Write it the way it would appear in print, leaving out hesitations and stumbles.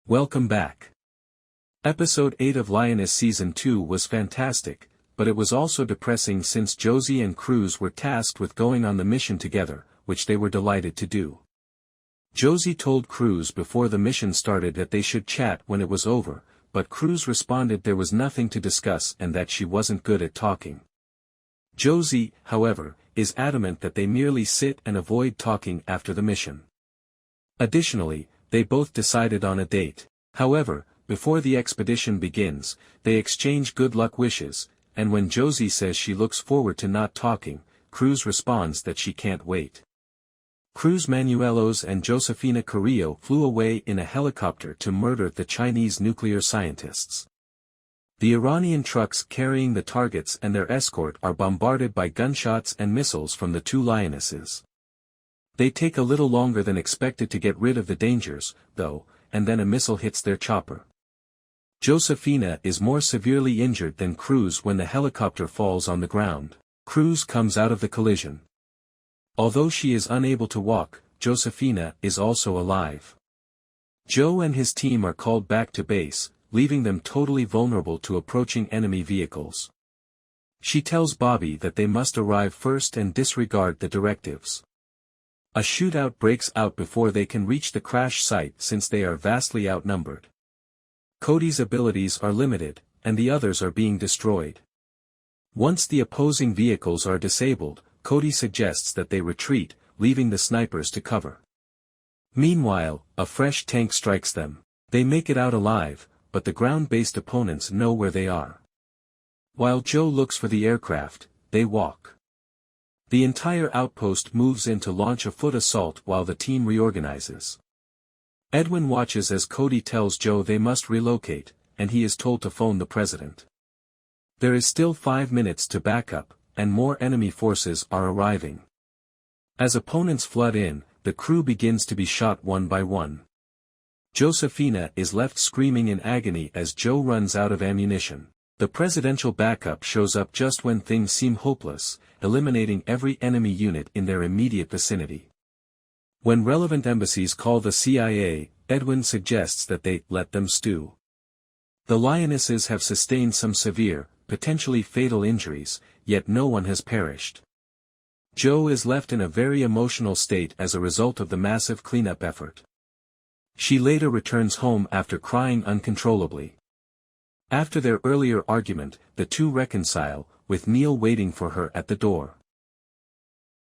Welcome back. Episode 8 of Lioness Season 2 was fantastic, but it was also depressing since Josie and Cruz were tasked with going on the mission together, which they were delighted to do. Josie told Cruz before the mission started that they should chat when it was over, but Cruz responded there was nothing to discuss and that she wasn't good at talking. Josie, however, is adamant that they merely sit and avoid talking after the mission. Additionally, they both decided on a date. However, before the expedition begins, they exchange good luck wishes, and when Josie says she looks forward to not talking, Cruz responds that she can't wait. Cruz Manuelos and Josefina Carrillo flew away in a helicopter to murder the Chinese nuclear scientists. The Iranian trucks carrying the targets and their escort are bombarded by gunshots and missiles from the two lionesses. They take a little longer than expected to get rid of the dangers, though, and then a missile hits their chopper. Josefina is more severely injured than Cruz when the helicopter falls on the ground. Cruz comes out of the collision. Although she is unable to walk, Josefina is also alive. Joe and his team are called back to base, leaving them totally vulnerable to approaching enemy vehicles. She tells Bobby that they must arrive first and disregard the directives. A shootout breaks out before they can reach the crash site since they are vastly outnumbered. Cody's abilities are limited, and the others are being destroyed. Once the opposing vehicles are disabled, Cody suggests that they retreat, leaving the snipers to cover. Meanwhile, a fresh tank strikes them. They make it out alive, but the ground-based opponents know where they are. While Joe looks for the aircraft, they walk. The entire outpost moves in to launch a foot assault while the team reorganizes. Edwin watches as Cody tells Joe they must relocate, and he is told to phone the president. There is still 5 minutes to back up, and more enemy forces are arriving. As opponents flood in, the crew begins to be shot one by one. Josefina is left screaming in agony as Joe runs out of ammunition. The presidential backup shows up just when things seem hopeless, eliminating every enemy unit in their immediate vicinity. When relevant embassies call the CIA, Edwin suggests that they let them stew. The Lionesses have sustained some severe, potentially fatal injuries, yet no one has perished. Joe is left in a very emotional state as a result of the massive cleanup effort. She later returns home after crying uncontrollably. After their earlier argument, the two reconcile, with Neil waiting for her at the door.